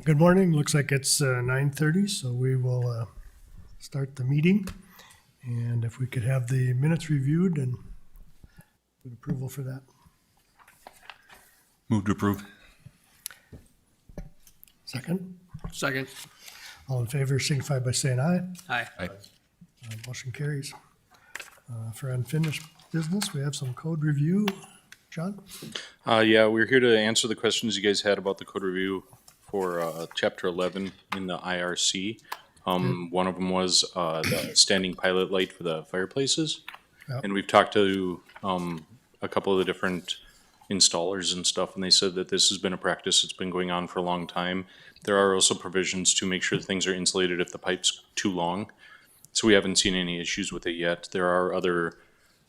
Good morning. Looks like it's 9:30, so we will start the meeting. And if we could have the minutes reviewed and with approval for that. Move to approve. Second, Second. all in favor signify by saying aye. Aye. Aye. Motion carries. For unfinished business, we have some code review. John? Yeah, we're here to answer the questions you guys had about the code review for chapter 11 in the IRC. One of them was the standing pilot light for the fireplaces. Yep. And we've talked to a couple of the different installers and stuff, and they said that this has been a practice that's been going on for a long time. There are also provisions to make sure things are insulated if the pipe's too long. So we haven't seen any issues with it yet. There are other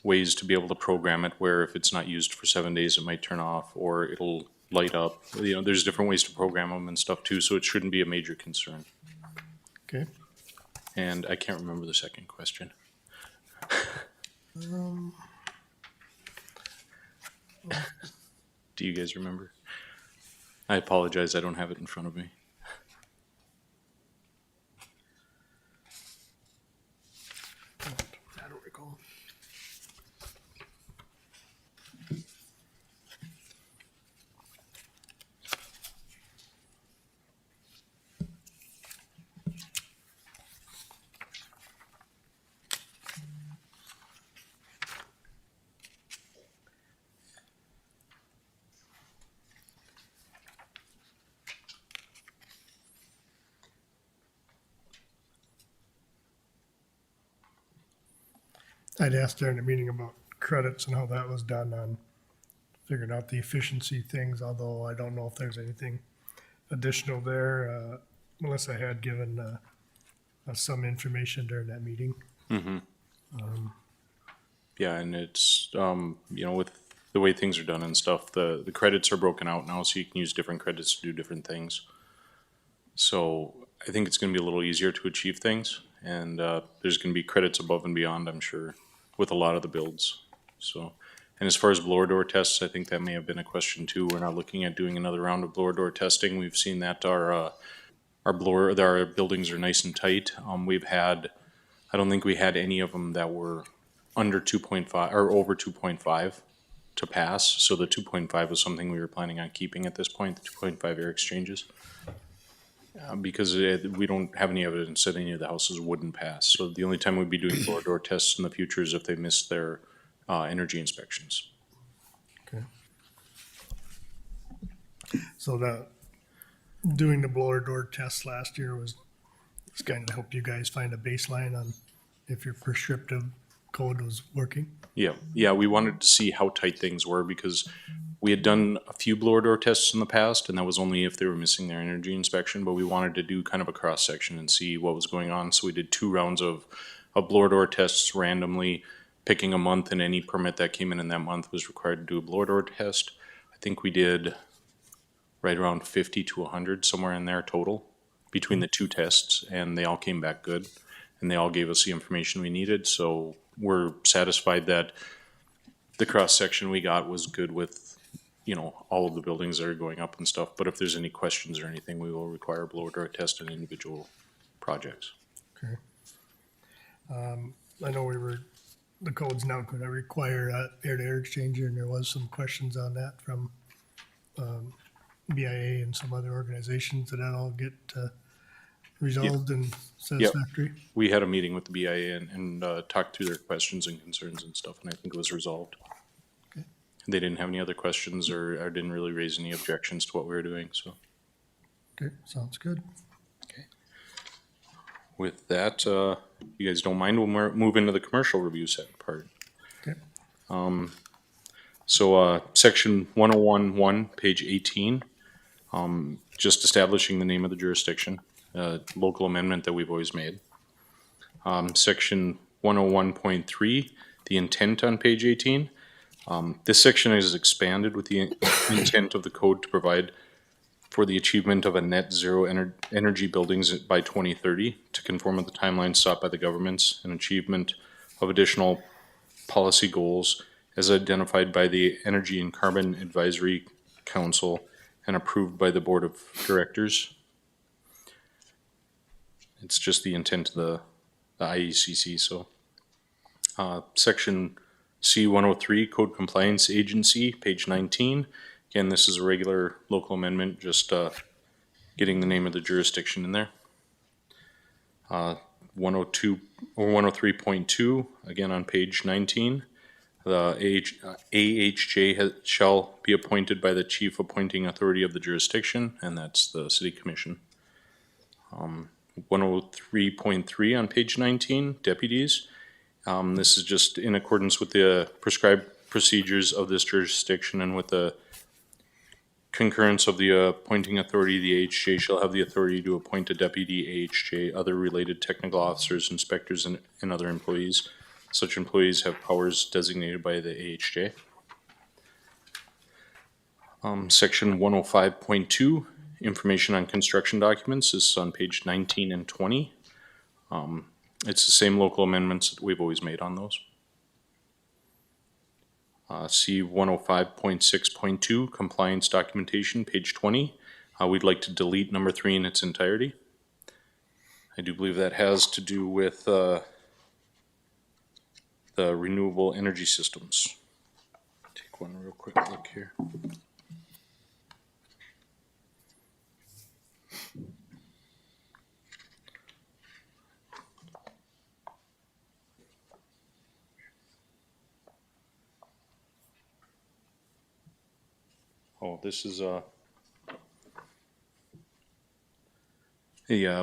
ways to be able to program it where if it's not used for 7 days, it might turn off or it'll light up. You know, there's different ways to program them and stuff too, so it shouldn't be a major concern. Okay. And I can't remember the second question. Do you guys remember? I apologize, I don't have it in front of me. I don't recall. I'd asked during the meeting about credits and how that was done on figuring out the efficiency things, although I don't know if there's anything additional there. Melissa had given us some information during that meeting. Yeah, and it's, you know, with the way things are done and stuff, the credits are broken out now, so you can use different credits to do different things. So I think it's gonna be a little easier to achieve things, and there's gonna be credits above and beyond, I'm sure, with a lot of the builds, so. And as far as blower door tests, I think that may have been a question too. We're not looking at doing another round of blower door testing. We've seen that our buildings are nice and tight. I don't think we had any of them that were under 2.5 or over 2.5 to pass. So the 2.5 was something we were planning on keeping at this point, the 2.5 air exchanges. Because we don't have any evidence that any of the houses wouldn't pass. So the only time we'd be doing blower door tests in the future is if they missed their energy inspections. Okay. So doing the blower door test last year was kind of to help you guys find a baseline on if your prescriptive code was working. Yeah, we wanted to see how tight things were because we had done a few blower door tests in the past, and that was only if they were missing their energy inspection, but we wanted to do kind of a cross section and see what was going on. So we did 2 rounds of blower door tests randomly, picking a month, and any permit that came in that month was required to do a blower door test. I think we did right around 50 to 100, somewhere in there total, between the 2 tests, and they all came back good, and they all gave us the information we needed, so we're satisfied that the cross-section we got was good with, you know, all of the buildings that are going up and stuff, but if there's any questions or anything, we will require a blower door test on individual projects. Okay. I know the code's now going to require air-to-air exchanger, and there was some questions on that from BIA and some other organizations. Did that all get resolved and satisfactory? We had a meeting with the BIA and talked through their questions and concerns and stuff, and I think it was resolved. Okay. They didn't have any other questions or didn't really raise any objections to what we were doing, so. Okay, sounds good. With that, you guys don't mind, we'll move into the commercial review set part. Okay. So section 101.1, page 18, just establishing the name of the jurisdiction, local amendment that we've always made. Section 101.3, the intent on page 18. This section is expanded with the intent of the code to provide for the achievement of a net zero energy buildings by 2030 to conform with the timeline sought by the governments and achievement of additional policy goals as identified by the Energy and Carbon Advisory Council and approved by the Board of Directors. It's just the intent of the IECC, so. Section C-103, Code Compliance Agency, page 19. Again, this is a regular local amendment, just getting the name of the jurisdiction in there. 102 or 103.2, again on page 19. The AHJ shall be appointed by the chief appointing authority of the jurisdiction, and that's the city commission. 103.3 on page 19, deputies. This is just in accordance with the prescribed procedures of this jurisdiction and with the concurrence of the appointing authority. The AHJ shall have the authority to appoint a deputy AHJ, other related technical officers, inspectors, and other employees. Such employees have powers designated by the AHJ. Section 105.2, information on construction documents, is on page 19 and 20. It's the same local amendments that we've always made on those. C 105.6.2, compliance documentation, page 20. We'd like to delete number 3 in its entirety. I do believe that has to do with the renewable energy systems. Take one real quick look here. Oh, this is a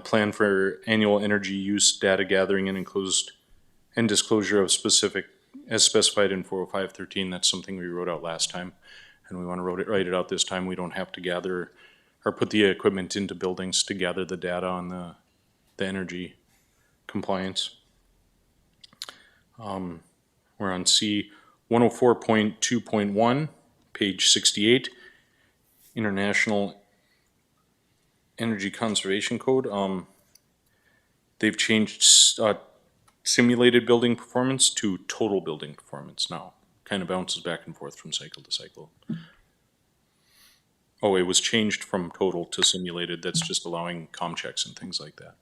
plan for annual energy use data gathering and enclosed and disclosure of specific, as specified in 405.13. That's something we wrote out last time, and we want to write it out this time. We don't have to gather or put the equipment into buildings to gather the data on the energy compliance. We're on C 104.2.1, page 68. International Energy Conservation Code. They've changed simulated building performance to total building performance now. Kind of bounces back and forth from cycle to cycle. Oh, it was changed from total to simulated. That's just allowing comm checks and things like that.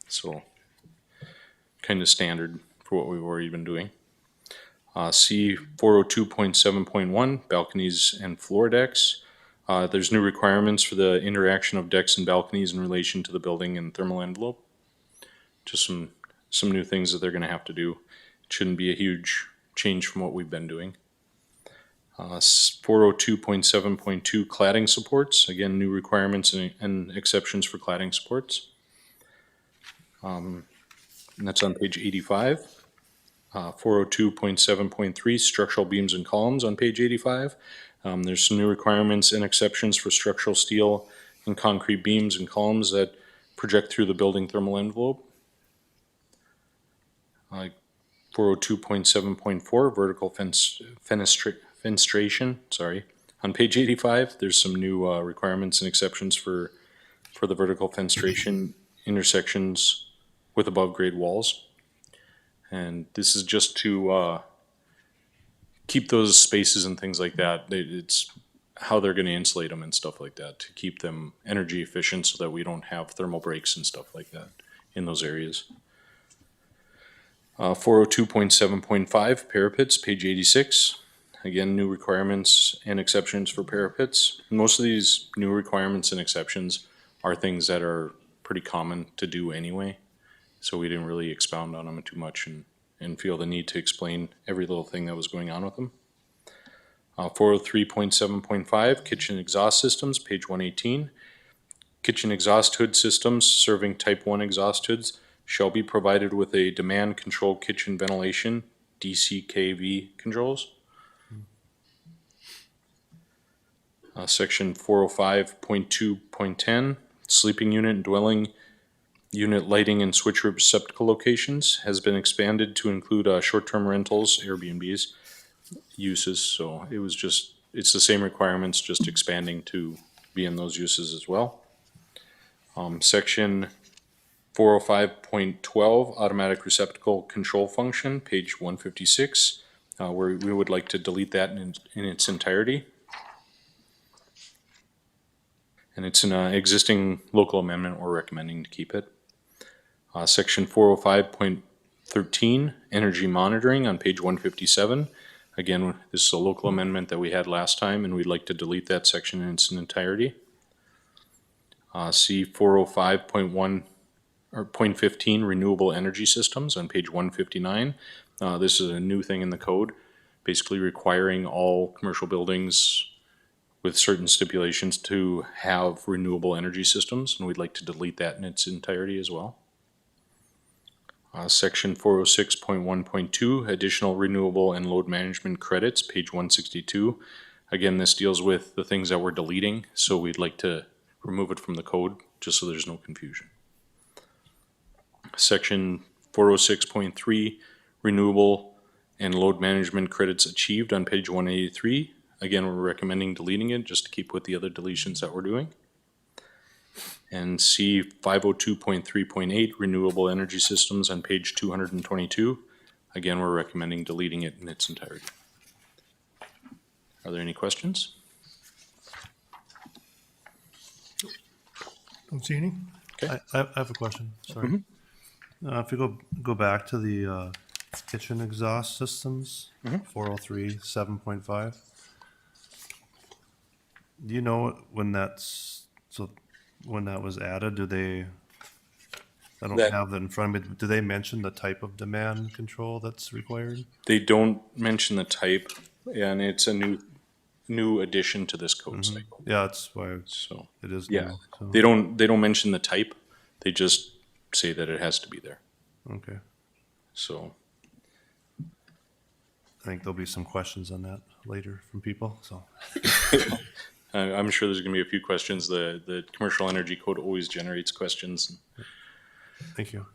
So kind of standard for what we've already been doing. C 402.7.1, balconies and floor decks. There's new requirements for the interaction of decks and balconies in relation to the building and thermal envelope. Just some new things that they're going to have to do. It shouldn't be a huge change from what we've been doing. 402.7.2 cladding supports. Again, new requirements and exceptions for cladding supports. And that's on page 85. 402.7.3 structural beams and columns on page 85. There's some new requirements and exceptions for structural steel and concrete beams and columns that project through the building thermal envelope. 402.7.4 vertical fenestration. Sorry, on page 85, there's some new requirements and exceptions for the vertical fenestration intersections with above grade walls. And this is just to keep those spaces and things like that. It's how they're going to insulate them and stuff like that to keep them energy efficient so that we don't have thermal breaks and stuff like that in those areas. 402.7.5 parapets, page 86. Again, new requirements and exceptions for parapets. Most of these new requirements and exceptions are things that are pretty common to do anyway. So we didn't really expound on them too much and feel the need to explain every little thing that was going on with them. 403.7.5 kitchen exhaust systems, page 118. Kitchen exhaust hood systems serving type 1 exhaust hoods shall be provided with a demand control kitchen ventilation DCKV controls. Section 405.2.10 sleeping unit and dwelling unit lighting and switch receptacle locations has been expanded to include short-term rentals, Airbnbs, uses. So it's the same requirements, just expanding to be in those uses as well. Section 405.12 automatic receptacle control function, page 156, where we would like to delete that in its entirety. And it's an existing local amendment. We're recommending to keep it. Section 405.13, energy monitoring on page 157. Again, this is a local amendment that we had last time, and we'd like to delete that section in its entirety. C 405.1 or .15, renewable energy systems on page 159. This is a new thing in the code, basically requiring all commercial buildings with certain stipulations to have renewable energy systems, and we'd like to delete that in its entirety as well. Section 406.1.2, additional renewable and load management credits, page 162. Again, this deals with the things that we're deleting, so we'd like to remove it from the code, just so there's no confusion. Section 406.3, renewable and load management credits achieved on page 183. Again, we're recommending deleting it just to keep with the other deletions that we're doing. And C 502.3.8, renewable energy systems on page 222. Again, we're recommending deleting it in its entirety. Are there any questions? Don't see any? I have a question, sorry. If you go back to the kitchen exhaust systems, 403, 7.5. Do you know when that was added? I don't That- have that in front of me. Do they mention the type of demand control that's required? They don't mention the type, and it's a new addition to this code cycle. Yeah, that's why So, it is yeah, new. So, they don't mention the type. They just say that it has to be there. okay. So, I think there'll be some questions on that later from people, so. I'm sure there's gonna be a few questions. The commercial energy code always generates questions. Thank you.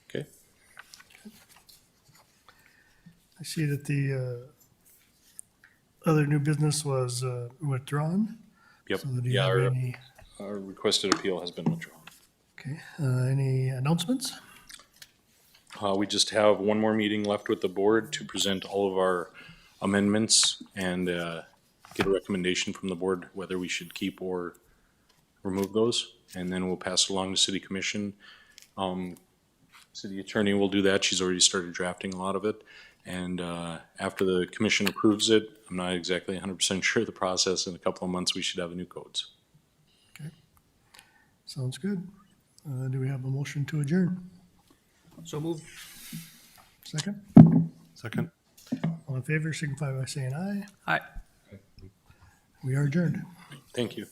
Okay. I see that the other new business was withdrawn. Yep. So do you Yeah, have our, any, our requested appeal has been withdrawn. okay, any announcements? We just have one more meeting left with the board to present all of our amendments and get a recommendation from the board whether we should keep or remove those. And then we'll pass it along to city commission. City attorney will do that. She's already started drafting a lot of it. And after the commission approves it, I'm not exactly 100% sure of the process. In a couple of months, we should have new codes. Sounds good. Do we have a motion to adjourn? So moved. Second? Second? All in favor, signify by saying aye. Aye. We are adjourned. Thank you.